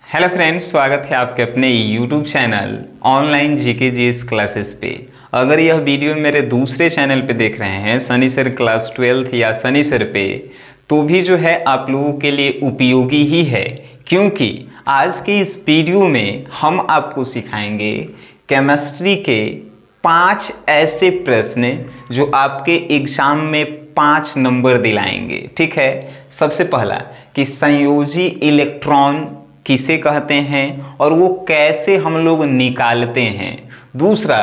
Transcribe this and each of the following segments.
Hello friends, स्वागत है आपके अपने YouTube channel online GK GS classes पे। अगर यह वीडियो मेरे दूसरे चैनल पे देख रहे हैं सनी सर क्लास 12 या सनी सर पे, तो भी जो है आप लोगों के लिए उपयोगी ही है, क्योंकि आज के इस वीडियो में हम आपको सिखाएंगे केमिस्ट्री के 5 ऐसे प्रश्न जो आपके एग्जाम में 5 नंबर दिलाएंगे। ठीक है, सबसे पहला कि संयोजी इलेक्ट्रॉन किसे कहते हैं और वो कैसे हम लोग निकालते हैं। दूसरा,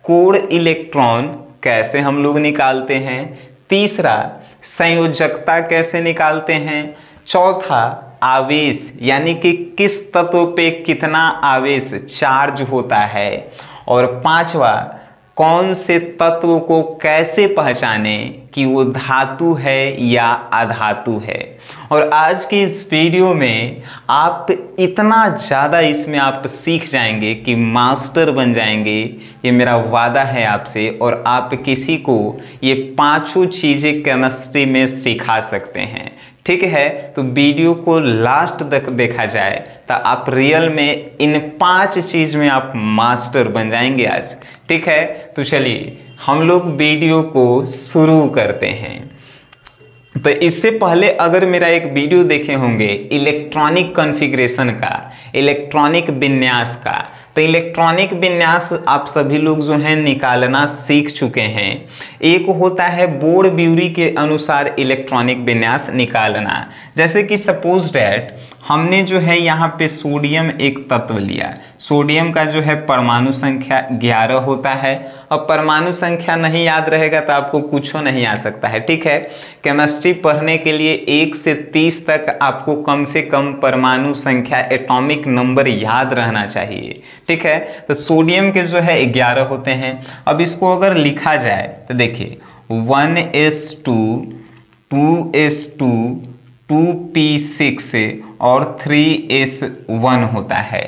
कोर इलेक्ट्रॉन कैसे हम लोग निकालते हैं। तीसरा, संयोजकता कैसे निकालते हैं। चौथा, आवेश यानी कि किस तत्व पे कितना आवेश चार्ज होता है। और पांचवा, कौन से तत्व को कैसे पहचाने कि वो धातु है या अधातु है। और आज की इस वीडियो में आप इतना ज़्यादा इसमें आप सीख जाएंगे कि मास्टर बन जाएंगे, ये मेरा वादा है आपसे। और आप किसी को ये 5 चीज़ें केमिस्ट्री में सिखा सकते हैं। ठीक है, तो वीडियो को लास्ट तक देखा जाए तो आप रियल में इन 5 चीज़ में आप मास्टर बन जाएंगे आज। ठीक है, तो चलिए हम लोग वीडियो को शुरू करते हैं। तो इससे पहले अगर मेरा एक वीडियो देखे होंगे इलेक्ट्रॉनिक कॉन्फ़िगरेशन का, इलेक्ट्रॉनिक विन्यास का, तो इलेक्ट्रॉनिक विन्यास आप सभी लोग जो हैं निकालना सीख चुके हैं। एक होता है बोर्ड-ब्यूरी के अनुसार इलेक्ट्रॉनिक विन्यास निकालना। जैसे कि सपोज डैट हमने जो है यहाँ पे सोडियम एक तत्व लिया। सोडियम का जो है परमाणु संख्या 11 होता है। अब परमाणु संख्या नहीं याद रहेगा तो आपको कुछ नहीं आ सकता है। ठीक है, केमिस्ट्री पढ़ने के लिए 1 से 30 तक आपको कम से कम परमाणु संख्या एटॉमिक नंबर याद रहना चाहिए। ठीक है, तो सोडियम के जो है 11 होते हैं। अब इसको अगर लिखा जाए तो देखिए 1s2 2s2 2p6 और 3s1 होता है।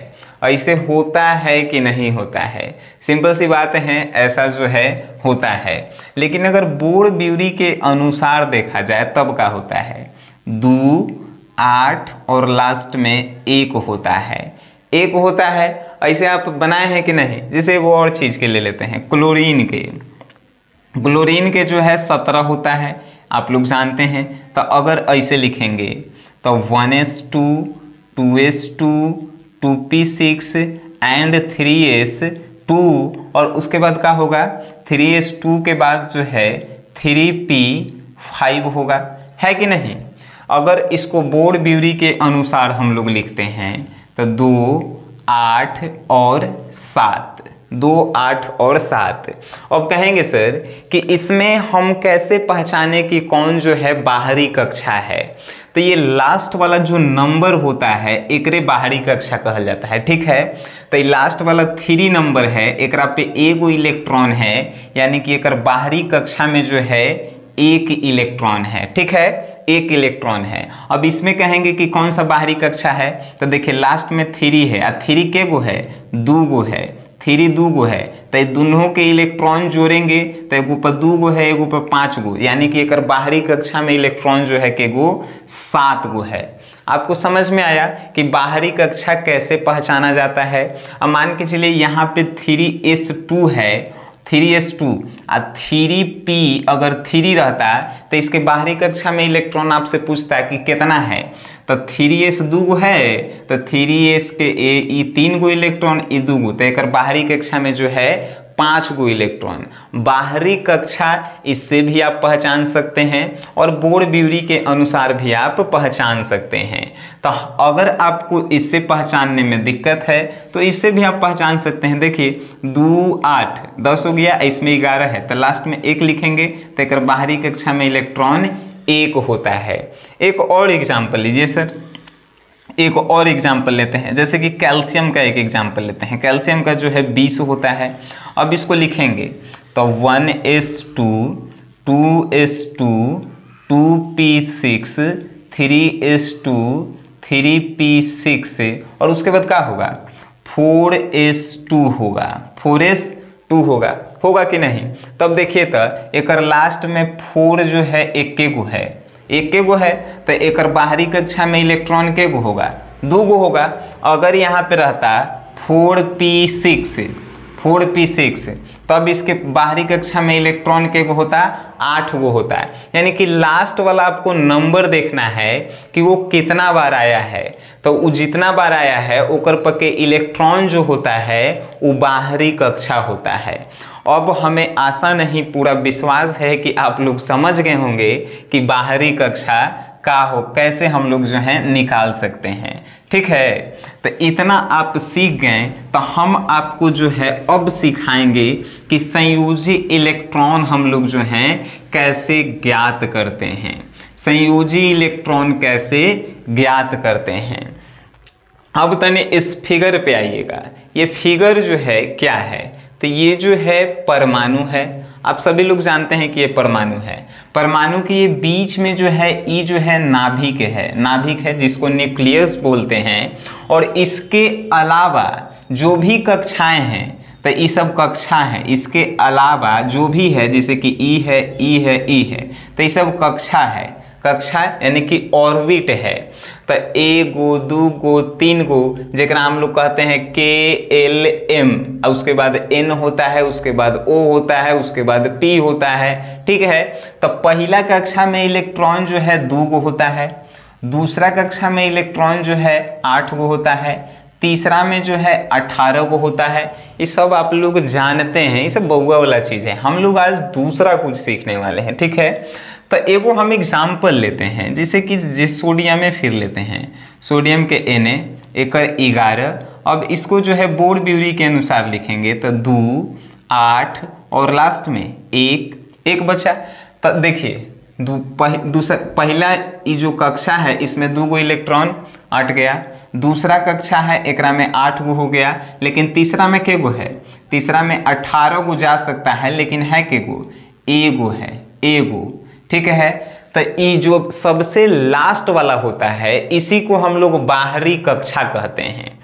ऐसे होता है कि नहीं होता है? सिंपल सी बात है, ऐसा जो है होता है। लेकिन अगर बोर्ड-ब्यूरी के अनुसार देखा जाए तब क्या होता है? 2 8 और लास्ट में 1 होता है। 1 होता है। ऐसे आप बनाए हैं कि नहीं? जैसे वो और चीज़ के ले लेते हैं, क्लोरीन के। क्लोरीन के जो है 17 होता है, आप लोग जानते हैं। तो अगर ऐसे लिखेंगे तो 1s2 2s2 2p6 and 3s2 और उसके बाद क्या होगा? 3s2 के बाद जो है 3p5 होगा, है कि नहीं? अगर इसको बोर्ड-ब्यूरी के अनुसार हम लोग लिखते हैं तो 2 8 और 7, 2 8 और 7। अब कहेंगे सर कि इसमें हम कैसे पहचाने कि कौन जो है बाहरी कक्षा है? तो ये लास्ट वाला जो नंबर होता है एकरे बाहरी कक्षा कहल जाता है। ठीक है, तो ये लास्ट वाला 3 नंबर है, एकरा पे एगो इलेक्ट्रॉन है, यानी कि एकर बाहरी कक्षा में जो है 1 इलेक्ट्रॉन है। ठीक है, 1 इलेक्ट्रॉन है। अब इसमें कहेंगे कि कौन सा बाहरी कक्षा है, तो देखिए लास्ट में 3 है। और 3 के गो है? 2 गो है। 3 2 गो है, तो दोनों के इलेक्ट्रॉन जोड़ेंगे तो एगो पर 2 गो है, एगो पर 5 गो, यानी कि एक बाहरी कक्षा में इलेक्ट्रॉन जो है के गो 7 गो है। आपको समझ में आया कि बाहरी कक्षा कैसे पहचाना जाता है? अब मान के चलिए यहाँ पे 3s2 है, 3s2 और 3p अगर 3 रहता तो इसके बाहरी कक्षा में इलेक्ट्रॉन आपसे पूछता है कि कितना है, तो 3s 2 गो है, तो 3s के 3 गो इलेक्ट्रॉन, 2 गो, तो एक बाहरी कक्षा में जो है 5 गो इलेक्ट्रॉन। बाहरी कक्षा इससे भी आप पहचान सकते हैं और बोर्ड-ब्यूरी के अनुसार भी आप पहचान सकते हैं। तो अगर आपको इससे पहचानने में दिक्कत है तो इससे भी आप पहचान सकते हैं। देखिए 2 8 10 हो गया, इसमें 11 है, तो लास्ट में 1 लिखेंगे तो एक बाहरी कक्षा में इलेक्ट्रॉन 1 होता है। एक और एग्जाम्पल लीजिए सर, एक और एग्जाम्पल लेते हैं। जैसे कि कैल्शियम का एक एग्जाम्पल लेते हैं। कैल्शियम का जो है 20 होता है। अब इसको लिखेंगे तो 1s2 2s2 2p6 3s2 3p6 और उसके बाद क्या होगा? 4s2 होगा, 4s2 होगा कि नहीं? तब देखिए तो एक लास्ट में 4 जो है 1 गो है, 1 गो है, तो एक बाहरी कक्षा में इलेक्ट्रॉन के गो होगा? 2 होगा। अगर यहाँ पे रहता 4p6 तब इसके बाहरी कक्षा में इलेक्ट्रॉन के होता 8 होता है। यानी कि लास्ट वाला आपको नंबर देखना है कि वो कितना बार आया है, तो वो जितना बार आया है ओकर पके इलेक्ट्रॉन जो होता है वो बाहरी कक्षा होता है। अब हमें आशा नहीं पूरा विश्वास है कि आप लोग समझ गए होंगे कि बाहरी कक्षा का हो कैसे हम लोग जो है निकाल सकते हैं। ठीक है, तो इतना आप सीख गए, तो हम आपको जो है अब सिखाएंगे कि संयोजी इलेक्ट्रॉन हम लोग जो हैं कैसे ज्ञात करते हैं। संयोजी इलेक्ट्रॉन कैसे ज्ञात करते हैं। अब तने इस फिगर पे आइएगा। ये फिगर जो है क्या है, तो ये जो है परमाणु है। आप सभी लोग जानते हैं कि ये परमाणु है। परमाणु के ये बीच में जो है ये जो है नाभिक है जिसको न्यूक्लियस बोलते हैं। और इसके अलावा जो भी कक्षाएं हैं, तो ये सब कक्षा है। इसके अलावा जो भी है जैसे कि ई है, तो ये सब कक्षा यानी कि ऑर्बिट है। तो 1 2 3 जेकरा हम लोग कहते हैं KLM, उसके बाद N होता है, उसके बाद O होता है, उसके बाद P होता है। ठीक है, तो पहला कक्षा में इलेक्ट्रॉन जो है 2 होता है, दूसरा कक्षा में इलेक्ट्रॉन जो है 8 होता है, तीसरा में जो है 18 होता है। ये सब आप लोग जानते हैं, ये सब बहुआ वाला चीज़ है। हम लोग आज दूसरा कुछ सीखने वाले हैं। ठीक है, तो एगो हम एग्जाम्पल लेते हैं, जैसे कि जिस सोडियम में फिर लेते हैं, सोडियम के Na एकर 11। अब इसको जो है बोर्ड ब्यूरी के अनुसार लिखेंगे तो 2 8 और लास्ट में 1 बचा। तो देखिए पहला ये जो कक्षा है इसमें 2 इलेक्ट्रॉन हट गया, दूसरा कक्षा है एकरा में 8 हो गया, लेकिन तीसरा में के है, तीसरा में 18 जा सकता है, लेकिन है के एगो है, एगो। ठीक है, तो ये जो सबसे लास्ट वाला होता है इसी को हम लोग बाहरी कक्षा कहते हैं।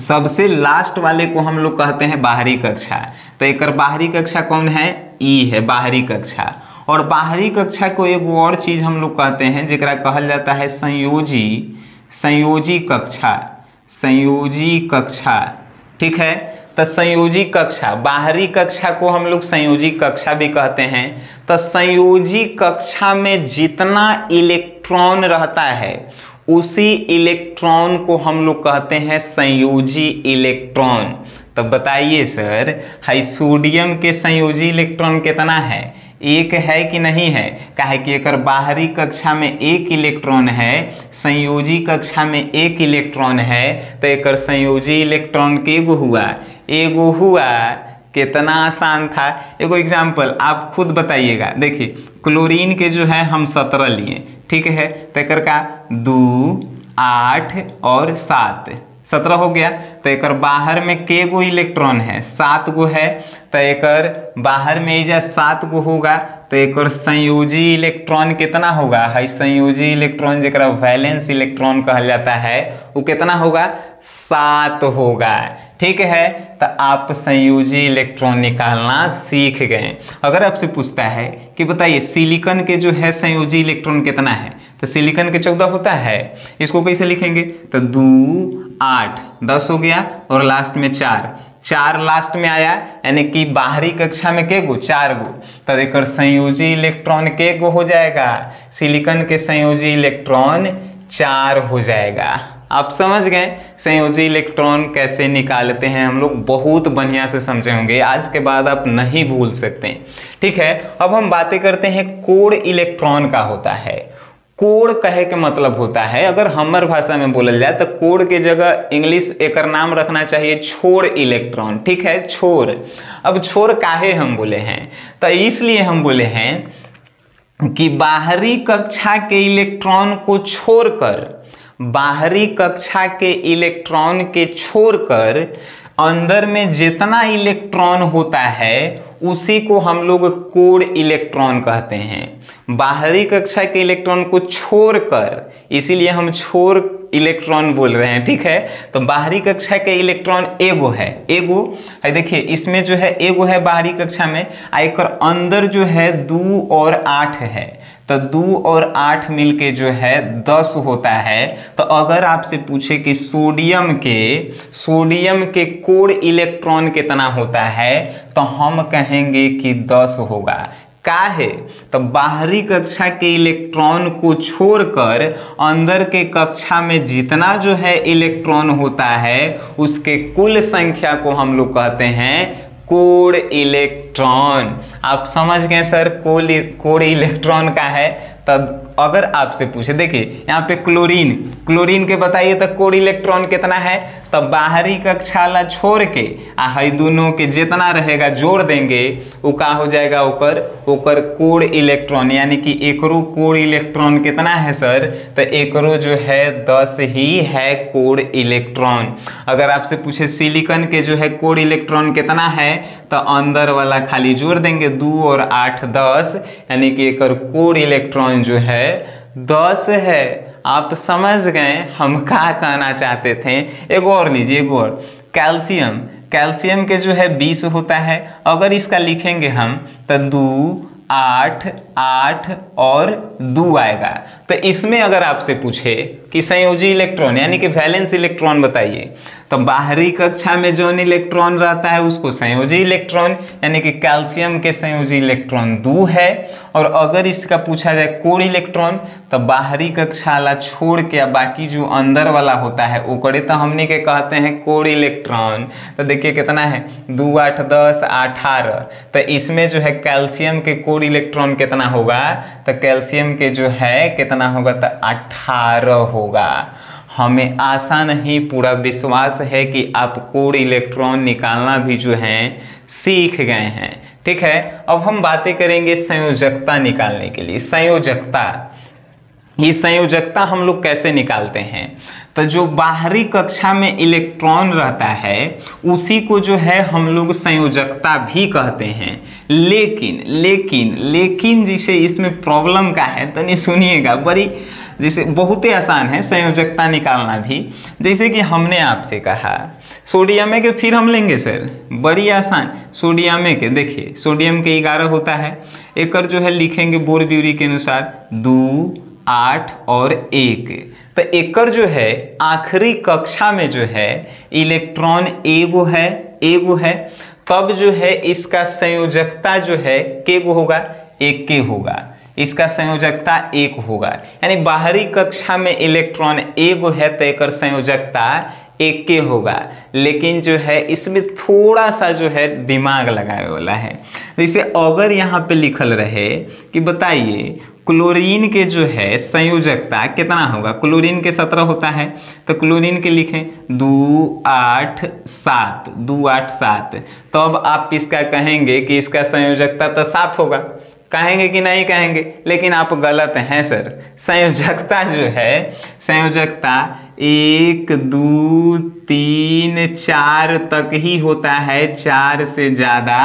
सबसे लास्ट वाले को हम लोग कहते हैं बाहरी कक्षा। तो एक बाहरी कक्षा कौन है, ई है बाहरी कक्षा। और बाहरी कक्षा को एक और चीज हम लोग कहते हैं जेकरा कहल जाता है संयोजी कक्षा। ठीक है, तो संयोजी कक्षा, बाहरी कक्षा को हम लोग संयोजी कक्षा भी कहते हैं। तो संयोजी कक्षा में जितना इलेक्ट्रॉन रहता है उसी इलेक्ट्रॉन को हम लोग कहते हैं संयोजी इलेक्ट्रॉन। तो बताइए सर, हाई सोडियम के संयोजी इलेक्ट्रॉन कितना है, 1 है कि नहीं है? काहे कि एकर बाहरी कक्षा में 1 इलेक्ट्रॉन है, संयोजी कक्षा में 1 इलेक्ट्रॉन है, तो एकर संयोजी इलेक्ट्रॉन के एगो हुआ। कितना आसान था। एगो एग्जाम्पल आप खुद बताइएगा। देखिए क्लोरीन के जो है हम 17 लिए, ठीक है, तो एकर का 2 8 और 7 17 हो गया। तो एकर बाहर में के गो इलेक्ट्रॉन है, 7 गो है, तो एकर बाहर में इजा 7 गो होगा, तो एकर संयोजी इलेक्ट्रॉन कितना होगा, है संयोजी इलेक्ट्रॉन जेकरा वैलेंस इलेक्ट्रॉन कहल जाता है वो कितना होगा, 7 होगा। ठीक है, तो आप संयोजी इलेक्ट्रॉन निकालना सीख गए। अगर आपसे पूछता है कि बताइए सिलिकॉन के जो है संयोजी इलेक्ट्रॉन कितना है, तो सिलिकॉन के 14 होता है। इसको कैसे लिखेंगे, तो 2 8 10 हो गया और लास्ट में 4 लास्ट में आया, यानी कि बाहरी कक्षा में के गो 4 गो, तो एकर संयोजी इलेक्ट्रॉन के गो हो जाएगा, सिलिकॉन के संयोजी इलेक्ट्रॉन 4 हो जाएगा। आप समझ गए संयोजी इलेक्ट्रॉन कैसे निकालते हैं, हम लोग बहुत बढ़िया से समझे होंगे, आज के बाद आप नहीं भूल सकते। ठीक है, अब हम बातें करते हैं कोर इलेक्ट्रॉन का होता है। कोर कहे के मतलब होता है, अगर हमर भाषा में बोलल जाए तो कोर के जगह इंग्लिश एकर नाम रखना चाहिए छोर इलेक्ट्रॉन। ठीक है, छोर। अब छोर काहे हम बोले हैं, तो इसलिए हम बोले हैं कि बाहरी कक्षा के इलेक्ट्रॉन को छोड़कर, बाहरी कक्षा के इलेक्ट्रॉन के छोड़कर अंदर में जितना इलेक्ट्रॉन होता है उसी को हम लोग कोर इलेक्ट्रॉन कहते हैं। बाहरी कक्षा के इलेक्ट्रॉन को छोड़कर, इसीलिए हम छोर इलेक्ट्रॉन बोल रहे हैं। ठीक है, तो बाहरी कक्षा के इलेक्ट्रॉन एगो है, एगो है। देखिए इसमें जो है एगो है बाहरी कक्षा में, एकर अंदर जो है 2 और 8 है, तो 2 और 8 मिलके जो है 10 होता है। तो अगर आपसे पूछे कि सोडियम के कोर इलेक्ट्रॉन कितना होता है तो हम कहेंगे कि 10 होगा। काहे? तो बाहरी कक्षा के इलेक्ट्रॉन को छोड़कर अंदर के कक्षा में जितना जो है इलेक्ट्रॉन होता है उसके कुल संख्या को हम लोग कहते हैं कोर इलेक्ट्रॉन। आप समझ गए सर, कोर इलेक्ट्रॉन का है। तब अगर आपसे पूछे, देखिए यहाँ पे क्लोरीन के बताइए तो कोर इलेक्ट्रॉन कितना है, तब बाहरी कक्षा ला छोड़ के हई दोनों के जितना रहेगा जोड़ देंगे, वो का हो जाएगा ओकर कोर इलेक्ट्रॉन, यानी कि एकरो कोर इलेक्ट्रॉन कितना है सर, तो एकरो जो है 10 ही है कोर इलेक्ट्रॉन। अगर आपसे पूछे सिलिकॉन के जो है कोर इलेक्ट्रॉन कितना है, तो अंदर वाला खाली जोड़ देंगे 2 और 8 10, यानी कि एकर कोर इलेक्ट्रॉन जो है 10 है। आप समझ गए हम क्या कहना चाहते थे। एगो और लीजिए, एगो और कैल्शियम के जो है 20 होता है। अगर इसका लिखेंगे हम तो 2 8 8 और 2 आएगा। तो इसमें अगर आपसे पूछे कि संयोजी इलेक्ट्रॉन यानी कि वैलेंस इलेक्ट्रॉन बताइए, तो बाहरी कक्षा में जो इलेक्ट्रॉन रहता है उसको संयोजी इलेक्ट्रॉन, यानी कि कैल्शियम के संयोजी इलेक्ट्रॉन 2 है। और अगर इसका पूछा जाए कोर इलेक्ट्रॉन, तो बाहरी कक्षा ला छोड़ के बाकी जो अंदर वाला होता है ओकरे तो हमने के कहते हैं कोर इलेक्ट्रॉन। तो देखिए कितना है, 2 8 10 18। तो इसमें जो है कैल्शियम के कोर इलेक्ट्रॉन कितना होगा, तो कैल्शियम के जो है कितना होगा, तो 18 होगा। हमें आशा नहीं पूरा विश्वास है कि आप कोर इलेक्ट्रॉन निकालना भी जो है सीख गए हैं। ठीक है, अब हम बातें करेंगे संयोजकता निकालने के लिए। ये संयोजकता हम लोग कैसे निकालते हैं, तो जो बाहरी कक्षा में इलेक्ट्रॉन रहता है उसी को जो है हम लोग संयोजकता भी कहते हैं। लेकिन जिसे इसमें प्रॉब्लम का है तो नहीं, सुनिएगा, बड़ी जैसे बहुत ही आसान है संयोजकता निकालना भी। जैसे कि हमने आपसे कहा सोडियम के, फिर हम लेंगे सर, बड़ी आसान। सोडियम के देखिए, सोडियम के 11 होता है, एकर जो है लिखेंगे बोर ब्यूरी के अनुसार 2 8 और 1। तो एकर जो है आखिरी कक्षा में जो है इलेक्ट्रॉन एगो है, तब जो है इसका संयोजकता जो है केगो होगा, 1 के होगा। इसका संयोजकता 1 होगा, यानी बाहरी कक्षा में इलेक्ट्रॉन एगो है तो एकर संयोजकता 1 के होगा। लेकिन जो है इसमें थोड़ा सा जो है दिमाग लगाए वाला है। जैसे अगर यहाँ पे लिखल रहे कि बताइए क्लोरीन के जो है संयोजकता कितना होगा, क्लोरीन के 17 होता है, तो क्लोरीन के लिखें 2 8 7। तो अब आप इसका कहेंगे कि इसका संयोजकता तो 7 होगा, कहेंगे कि नहीं कहेंगे, लेकिन आप गलत हैं सर। संयोजकता जो है, संयोजकता 1 2 3 4 तक ही होता है, 4 से ज़्यादा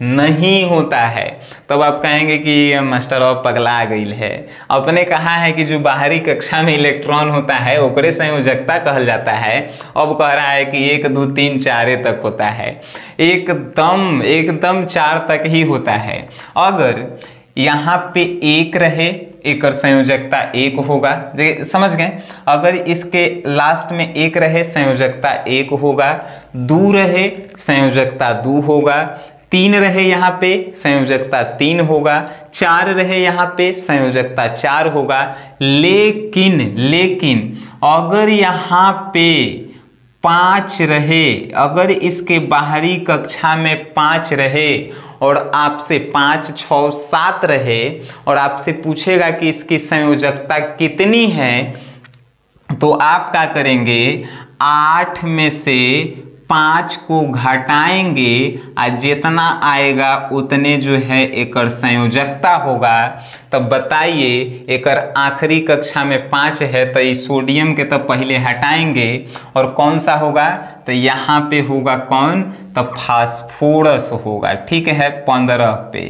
नहीं होता है। तब आप कहेंगे कि मास्टर अब पगला गई है, अपने कहा है कि जो बाहरी कक्षा में इलेक्ट्रॉन होता है ओकरे संयोजकता कहल जाता है, अब कह रहा है कि 1 2 3 4 तक होता है। एकदम 4 तक ही होता है। अगर यहाँ पे 1 रहे, एकर संयोजकता 1 होगा, समझ गए। अगर इसके लास्ट में 1 रहे, संयोजकता 1 होगा। 2 रहे, संयोजकता 2 होगा। 3 रहे यहाँ पे, संयोजकता 3 होगा। 4 रहे यहाँ पे, संयोजकता 4 होगा। लेकिन अगर यहाँ पे 5 रहे, अगर इसके बाहरी कक्षा में 5 रहे और आपसे 5 6 7 रहे और आपसे पूछेगा कि इसकी संयोजकता कितनी है, तो आप क्या करेंगे, 8 में से 5 को घटाएंगे और जितना आएगा उतने जो है एकर संयोजकता होगा। तब बताइए एकर आखिरी कक्षा में 5 है तो इस सोडियम के तब पहले हटाएंगे और कौन सा होगा, तो यहाँ पे होगा कौन, तब फास्फोरस होगा। ठीक है, 15 पे।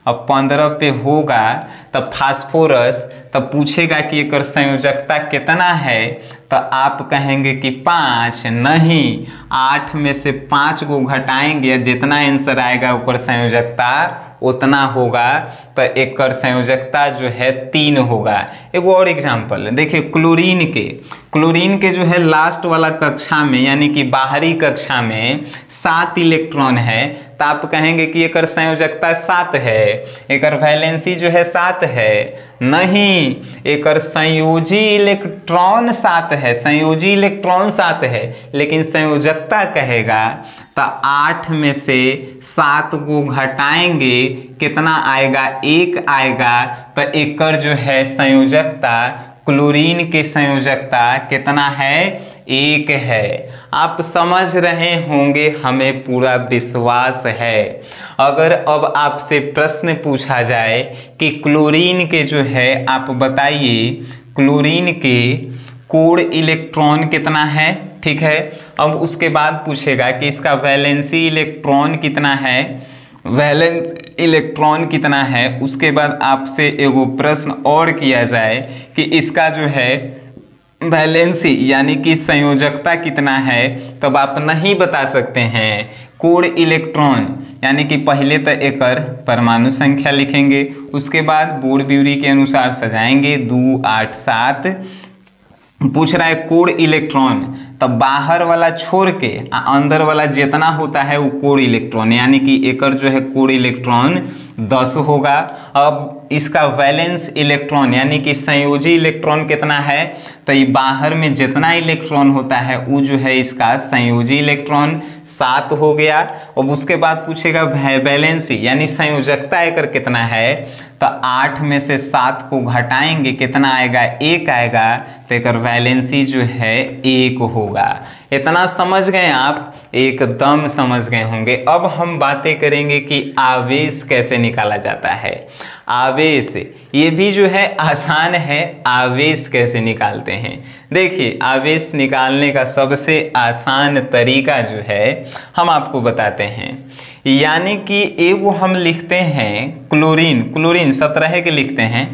अब 15 पे होगा तब फास्फोरस, तब पूछेगा कि एकर संयोजकता कितना है, तो आप कहेंगे कि 5 नहीं, 8 में से 5 को घटाएंगे, जितना आंसर आएगा ऊपर संयोजकता उतना होगा, तो एक संयोजकता जो है 3 होगा। एक और एग्जाम्पल देखिए, क्लोरीन के जो है लास्ट वाला कक्षा में यानी कि बाहरी कक्षा में 7 इलेक्ट्रॉन है, तो आप कहेंगे कि एक संयोजकता 7 है, एक वैलेंसी जो है 7 है। नहीं, एक संयोजी इलेक्ट्रॉन 7 है, संयोजी इलेक्ट्रॉन 7 है, लेकिन संयोजकता कहेगा तो 8 में से 7 को घटाएंगे कितना आएगा, 1 आएगा। तो एक जो है संयोजकता, क्लोरीन के संयोजकता कितना है, 1 है। आप समझ रहे होंगे, हमें पूरा विश्वास है। अगर अब आपसे प्रश्न पूछा जाए कि क्लोरीन के जो है, आप बताइए क्लोरीन के कोर इलेक्ट्रॉन कितना है, ठीक है। अब उसके बाद पूछेगा कि इसका वैलेंसी इलेक्ट्रॉन कितना है, वैलेंस इलेक्ट्रॉन कितना है। उसके बाद आपसे एगो प्रश्न और किया जाए कि इसका जो है वैलेंसी यानी कि संयोजकता कितना है, तब आप नहीं बता सकते हैं। कोर इलेक्ट्रॉन यानी कि पहले तो एक परमाणु संख्या लिखेंगे, उसके बाद बोर-ब्यूरी के अनुसार सजाएंगे 2, 8, 7। पूछ रहा है कोर इलेक्ट्रॉन, तब बाहर वाला छोड़ के अंदर वाला जितना होता है वो कोर इलेक्ट्रॉन, यानी कि एक जो है कोर इलेक्ट्रॉन 10 होगा। अब इसका वैलेंस इलेक्ट्रॉन यानी कि संयोजी इलेक्ट्रॉन कितना है, तो ये बाहर में जितना इलेक्ट्रॉन होता है वो जो है इसका संयोजी इलेक्ट्रॉन 7 हो गया। अब उसके बाद पूछेगा वैलेंसी यानी संयोजकता एकर कितना है, तो 8 में से 7 को घटाएंगे कितना आएगा, 1 आएगा। तो एकर वैलेंसी जो है 1 होगा। इतना समझ गए आप, एकदम समझ गए होंगे। अब हम बातें करेंगे कि आवेश कैसे निकाला जाता है। आवेश ये भी जो है आसान है, आवेश कैसे निकालते हैं। देखिए, आवेश निकालने का सबसे आसान तरीका जो है हम आपको बताते हैं। यानी कि एगो हम लिखते हैं क्लोरीन 17 के लिखते हैं,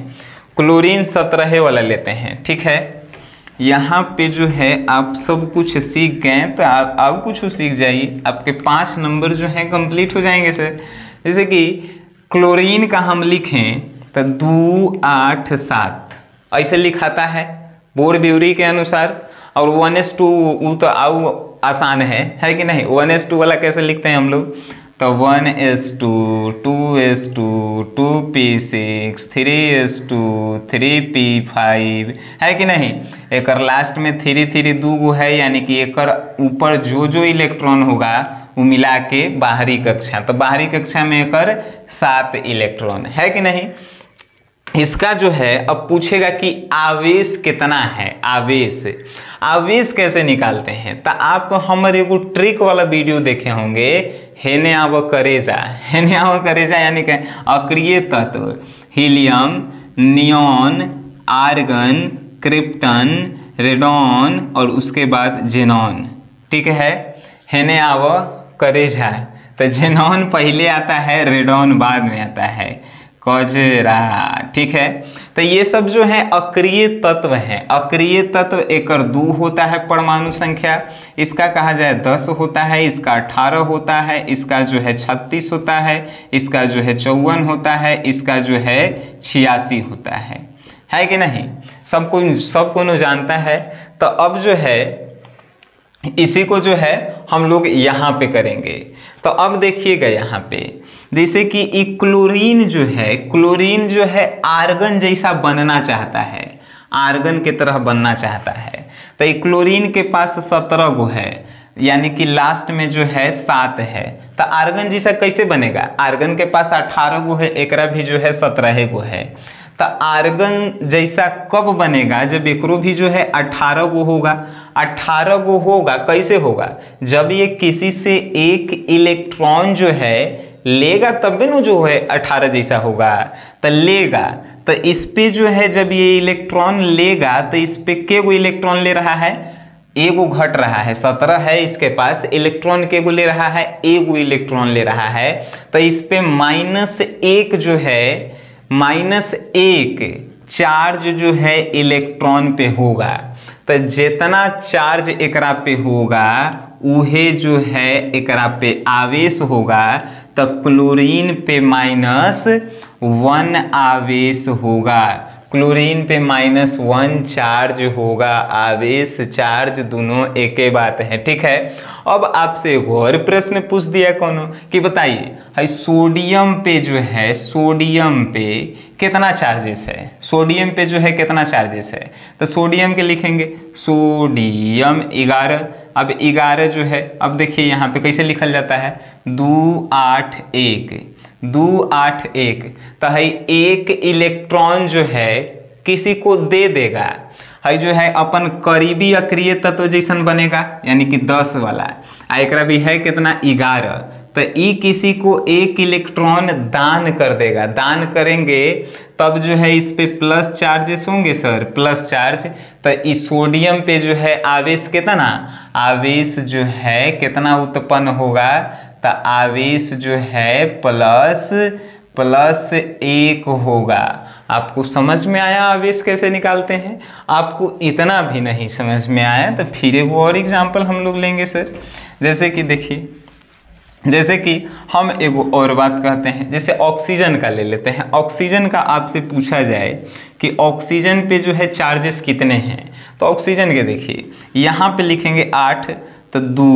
क्लोरीन 17 वाला लेते हैं, ठीक है। यहाँ पे जो है आप सब कुछ सीख गए, तो आप कुछ सीख जाइए, आपके 5 नंबर जो हैं कंप्लीट हो जाएंगे सर। जैसे कि क्लोरीन का हम लिखें तो 2, 8, 7 ऐसे लिखाता है बोर-ब्यूरी के अनुसार। और 1s2 वो तो आओ आसान है कि नहीं। 1s2 वाला कैसे लिखते हैं हम लोग, तो 1s2, 2s2, 2p6, 3s2, 3p5 है कि नहीं। एक लास्ट में 3 2 गो है, यानी कि एक ऊपर जो इलेक्ट्रॉन होगा वो मिला के बाहरी कक्षा, तो बाहरी कक्षा में एक 7 इलेक्ट्रॉन है कि नहीं। इसका जो है अब पूछेगा कि आवेश कितना है। आवेश कैसे निकालते हैं, तो आप हमारे एगो ट्रिक वाला वीडियो देखे होंगे, हेने आव करेजा यानी कि अक्रिय तत्व helium, neon, argon, krypton, radon और उसके बाद जेनॉन, ठीक है। हेने आव करेजा, तो जेनॉन पहले आता है, रेडॉन बाद में आता है, कजरा, ठीक है। तो ये सब जो है अक्रिय तत्व हैं। अक्रिय तत्व एकर 2 होता है परमाणु संख्या, इसका कहा जाए 10 होता है, इसका 18 होता है, इसका जो है 36 होता है, इसका जो है 54 होता है, इसका जो है 86 होता है कि नहीं। सबको जानता है। तो अब जो है इसी को जो है हम लोग यहाँ पे करेंगे। तो अब देखिएगा यहाँ पे, जैसे कि क्लोरीन जो है आर्गन जैसा बनना चाहता है, आर्गन के तरह बनना चाहता है। तो क्लोरीन के पास 17 गो है, यानी कि लास्ट में जो है 7 है। तो आर्गन जैसा कैसे बनेगा, आर्गन के पास 18 गो है, एकरा भी जो है 17 गो है। तो आर्गन जैसा कब बनेगा, जब एकरो भी जो है 18 गो होगा। 18 गो होगा, कैसे होगा, जब ये किसी से एक इलेक्ट्रॉन जो है लेगा तब भी ना जो है 18 जैसा होगा। तो लेगा, तो इस पे जो है जब ये इलेक्ट्रॉन लेगा तो इस पे केगो इलेक्ट्रॉन ले रहा है, एगो घट रहा है। 17 है इसके पास, इलेक्ट्रॉन केगो ले रहा है, एगो इलेक्ट्रॉन ले रहा है। तो इस पे -1 जो है, -1 चार्ज जो है इलेक्ट्रॉन पे होगा। तो तो जितना चार्ज एकरा पे होगा उहे जो है एकरा पे आवेश होगा। तो क्लोरीन पे -1 आवेश होगा, क्लोरीन पे -1 चार्ज होगा, आवेश चार्ज दोनों एक ही बात है, ठीक है। अब आपसे एक और प्रश्न पूछ दिया कोनो कि बताइए भाई सोडियम पे जो है, सोडियम पे कितना चार्जेस है, सोडियम पे जो है कितना चार्जेस है। तो सोडियम के लिखेंगे सोडियम 11। अब 11 जो है, अब देखिए यहाँ पे कैसे लिखल जाता है 281 281। तो है एक इलेक्ट्रॉन जो है किसी को दे देगा, है जो है अपन करीबी अक्रिय तत्व जैसन बनेगा, यानी कि 10 वाला। एकरा भी है कितना 11। तो ई किसी को एक इलेक्ट्रॉन दान कर देगा, दान करेंगे तब जो है इस पे प्लस चार्जेस होंगे सर, प्लस चार्ज। तो इस सोडियम पे जो है आवेश कितना, आवेश जो है कितना उत्पन्न होगा। तो आवेश जो है +1 होगा। आपको समझ में आया आवेश कैसे निकालते हैं? आपको इतना भी नहीं समझ में आया तो फिर एक और एग्जाम्पल हम लोग लेंगे सर। जैसे कि देखिए, जैसे कि हम एक और बात कहते हैं, जैसे ऑक्सीजन का ले लेते हैं। ऑक्सीजन का आपसे पूछा जाए कि ऑक्सीजन पे जो है चार्जेस कितने हैं, तो ऑक्सीजन के देखिए यहाँ पे लिखेंगे 8, तो 2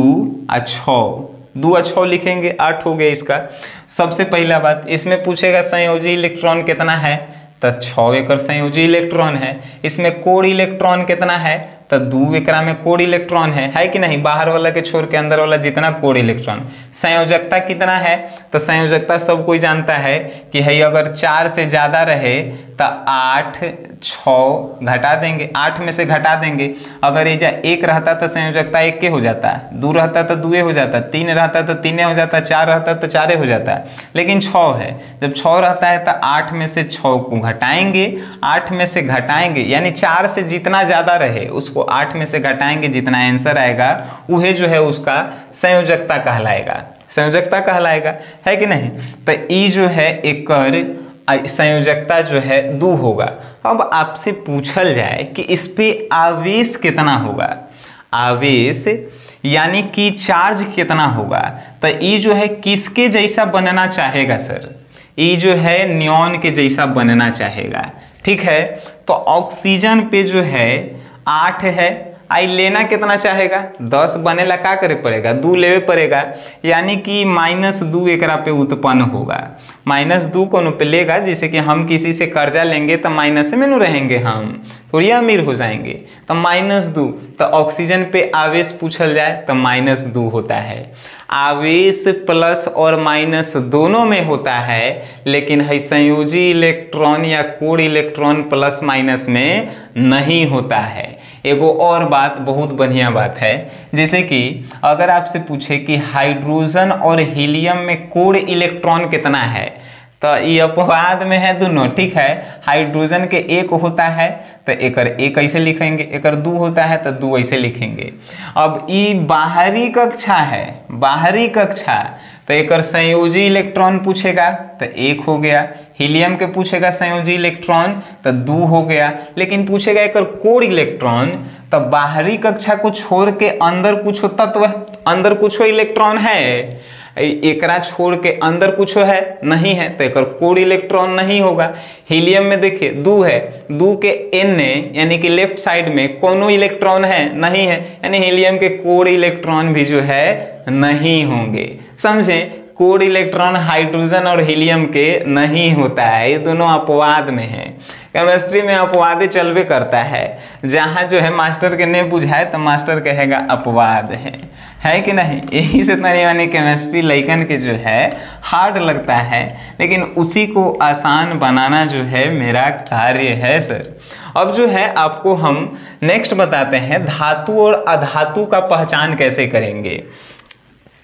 और 6, 2 और 6 लिखेंगे, 8 हो गया इसका। सबसे पहला बात इसमें पूछेगा संयोजी इलेक्ट्रॉन कितना है, तो 6 एकर संयोजी इलेक्ट्रॉन है। इसमें कोर इलेक्ट्रॉन कितना है, तो 2 एकरा में कोर इलेक्ट्रॉन है कि नहीं, बाहर वाला के छोड़ के अंदर वाला जितना कोर इलेक्ट्रॉन। संयोजकता कितना है, तो संयोजकता सब कोई जानता है कि है अगर 4 से ज़्यादा रहे तो 8 6 घटा देंगे, 8 में से घटा देंगे। अगर ये 1 रहता तो संयोजकता 1 के हो जाता, 2 रहता तो 2 हो जाता, 3 रहता तो 3 हो जाता, 4 रहता तो 4 हो जाता। लेकिन 6 है, जब 6 रहता है तो 8 में से 6 को घटाएंगे, 8 में से घटाएंगे यानी 4 से जितना ज़्यादा रहे उसको 8 में से घटाएंगे, जितना आंसर आएगा वह जो है उसका संयोजकता कहलाएगा, संयोजकता कहलाएगा, है कि नहीं। तो ई जो है एकर संयोजकता जो है 2 होगा। अब आपसे पूछल जाए कि इस पे आवेश कितना होगा, आवेश यानी कि चार्ज कितना होगा, तो ई जो है किसके जैसा बनना चाहेगा सर, ई जो है नियॉन के जैसा बनना चाहेगा, ठीक है। तो ऑक्सीजन पे जो है 8 है, आई लेना कितना चाहेगा 10, बनेला का करे पड़ेगा 2 लेवे पड़ेगा, यानी कि -2 एकरा पे उत्पन्न होगा। -2 कोनो पे लेगा, जैसे कि हम किसी से कर्जा लेंगे तो माइनस में न रहेंगे, हम थोड़ी अमीर हो जाएंगे। तो -2, तो ऑक्सीजन पे आवेश पूछल जाए तो -2 होता है। आवेश प्लस और माइनस दोनों में होता है, लेकिन है संयोजी इलेक्ट्रॉन या कोर इलेक्ट्रॉन प्लस माइनस में नहीं होता है। एगो और बात, बहुत बढ़िया बात है, जैसे कि अगर आपसे पूछे कि हाइड्रोजन और हीलियम में कोर इलेक्ट्रॉन कितना है, तो ये अपवाद में है दोनों, ठीक है। हाइड्रोजन के 1 होता है तो एकर 1 ऐसे लिखेंगे, एकर 2 होता है तो 2 ऐसे लिखेंगे। अब ये बाहरी कक्षा है, बाहरी कक्षा, तो एकर संयोजी इलेक्ट्रॉन पूछेगा तो 1 हो गया, हीलियम के पूछेगा संयोजी इलेक्ट्रॉन तो 2 हो गया। लेकिन पूछेगा एकर कोर इलेक्ट्रॉन, तो बाहरी कक्षा को छोड़ के अंदर कुछ तत्व, अंदर कुछ इलेक्ट्रॉन है, एकरा छोड़ के अंदर कुछ है नहीं है, तो एकर कोर इलेक्ट्रॉन नहीं होगा। हीलियम में देखिए 2 है, 2 के n यानी कि लेफ्ट साइड में कोनो इलेक्ट्रॉन है नहीं है, यानी हीलियम के कोर इलेक्ट्रॉन भी जो है नहीं होंगे, समझे। कोर इलेक्ट्रॉन हाइड्रोजन और हीलियम के नहीं होता है, ये दोनों अपवाद में है। केमिस्ट्री में अपवादे चलवे करता है, जहाँ जो है मास्टर के नहीं बुझाए तो मास्टर कहेगा अपवाद है कि नहीं। यही से तनी यानी केमिस्ट्री लइकन के जो है हार्ड लगता है, लेकिन उसी को आसान बनाना जो है मेरा कार्य है सर। अब जो है आपको हम नेक्स्ट बताते हैं धातु और अधातु का पहचान कैसे करेंगे।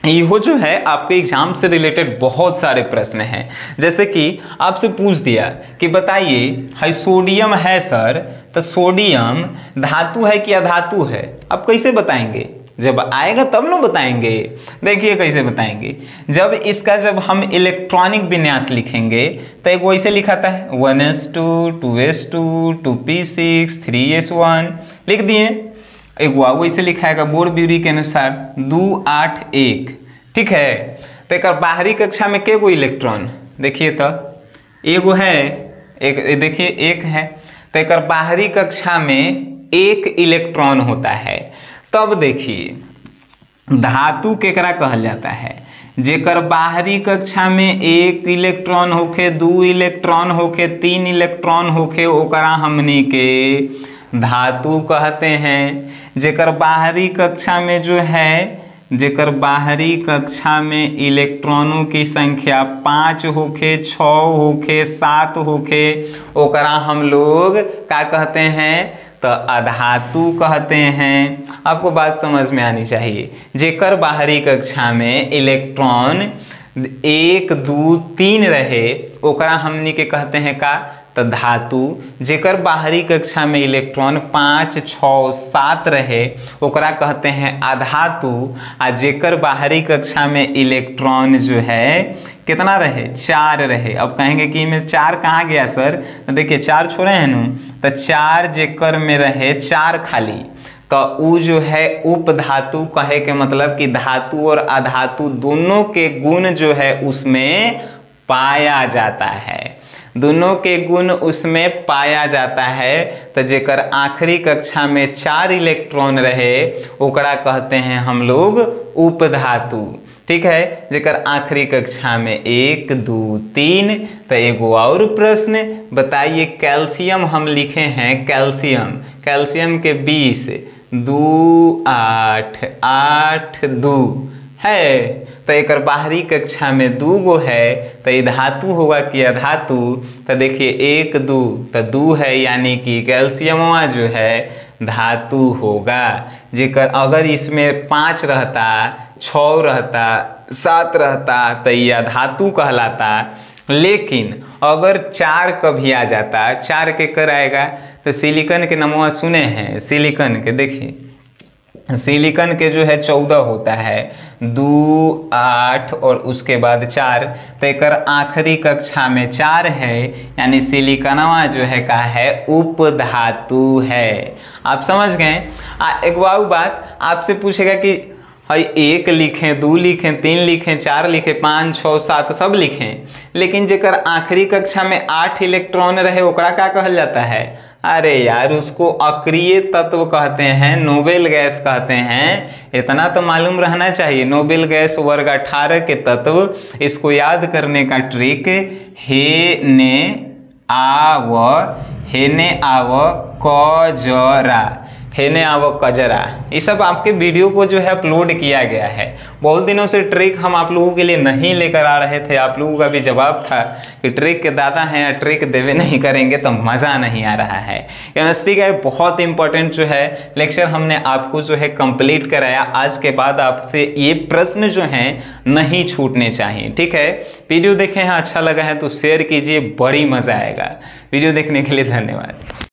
यहो जो है आपके एग्जाम से रिलेटेड बहुत सारे प्रश्न हैं, जैसे कि आपसे पूछ दिया कि बताइए है सोडियम है सर, तो सोडियम धातु है कि अधातु है, आप कैसे बताएंगे, जब आएगा तब ना बताएंगे। देखिए कैसे बताएंगे, जब इसका जब हम इलेक्ट्रॉनिक विन्यास लिखेंगे तो एक वैसे लिखाता है 1s2 2s2 2p6 3s1 लिख दिए। एक वाऊ ऐसे लिखाएगा बोर ब्यूरी के अनुसार 2 8 1, ठीक है। तो एक बाहरी कक्षा में के गो इलेक्ट्रॉन देखिए तो एगो है, एक देखिए एक है, तो एक बाहरी कक्षा में एक इलेक्ट्रॉन होता है। तब देखिए धातु केकरा कहल जाता है, जेकर बाहरी कक्षा में एक इलेक्ट्रॉन होखे, 2 इलेक्ट्रॉन होखे, 3 इलेक्ट्रॉन होखे, ओकरा हमनी के धातु कहते हैं। जेकर बाहरी कक्षा में जो है, जेकर बाहरी कक्षा में इलेक्ट्रॉनों की संख्या 5 होखे, 6 होखे, 7 होखे, ओकरा हम लोग क्या कहते हैं, तो अधातु कहते हैं। आपको बात समझ में आनी चाहिए। जेकर बाहरी कक्षा में इलेक्ट्रॉन 1 2 3 रहे, ओकरा हमनी के कहते हैं का, तो धातु। जेकर बाहरी कक्षा में इलेक्ट्रॉन 5 6 7 रहे, ओकरा कहते हैं अधातु। आ जेकर बाहरी कक्षा में इलेक्ट्रॉन जो है कितना रहे, 4 रहे। अब कहेंगे कि में 4 कहाँ गया सर, तो देखिए 4 छोड़े हैं ना, तो 4 जेकर में रहे 4 खाली, तो उ जो है उपधातु कहे के मतलब कि धातु और अधातु दोनों के गुण जो है उसमें पाया जाता है, दोनों के गुण उसमें पाया जाता है। तो जेकर आखिरी कक्षा में 4 इलेक्ट्रॉन रहे, ओकरा कहते हैं हम लोग उपधातु, ठीक है। जेकर आखिरी कक्षा में 1 2 3। तो एगो और प्रश्न बताइए, कैल्शियम हम लिखे हैं, कैल्शियम, कैल्शियम के 20 2 8 8 2 है, तो एक बाहरी कक्षा में 2 गो है, तो ये धातु होगा कि अधातु। तो देखिए 1 2, तो 2 है, यानी कि कैल्शियम जो है धातु होगा। जेकर अगर इसमें 5 रहता, 6 रहता, 7 रहता, तो यह धातु कहलाता। लेकिन अगर 4 कभी आ जाता, 4 के कर आएगा, तो सिलिकॉन के नमवा सुने हैं, सिलिकॉन के देखिए, सिलिकॉन के जो है 14 होता है, 2 8 और उसके बाद 4। तो एक आखिरी कक्षा में 4 है, यानी सिलिकॉनवा जो है का है उपधातु है। आप समझ गए। एक और बात आपसे पूछेगा कि भाई 1 लिखें, 2 लिखें, 3 लिखें, 4 लिखें, 5 6 7 सब लिखें, लेकिन जेकर आखिरी कक्षा में 8 इलेक्ट्रॉन रहे, ओकरा क्या कहल जाता है, अरे यार उसको अक्रिय तत्व कहते हैं, नोबेल गैस कहते हैं। इतना तो मालूम रहना चाहिए। नोबेल गैस वर्ग 18 के तत्व, इसको याद करने का ट्रिक, हेने आव कजरा, हेने आव कजरा, ये सब आपके वीडियो को जो है अपलोड किया गया है। बहुत दिनों से ट्रिक हम आप लोगों के लिए नहीं लेकर आ रहे थे। आप लोगों का भी जवाब था कि ट्रिक के दादा हैं, ट्रिक देवे नहीं करेंगे तो मज़ा नहीं आ रहा है। केमिस्ट्री का बहुत इंपॉर्टेंट जो है लेक्चर हमने आपको जो है कंप्लीट कराया। आज के बाद आपसे ये प्रश्न जो हैं नहीं छूटने चाहिए, ठीक है। वीडियो देखे हैं, अच्छा लगा है तो शेयर कीजिए, बड़ी मज़ा आएगा। वीडियो देखने के लिए धन्यवाद।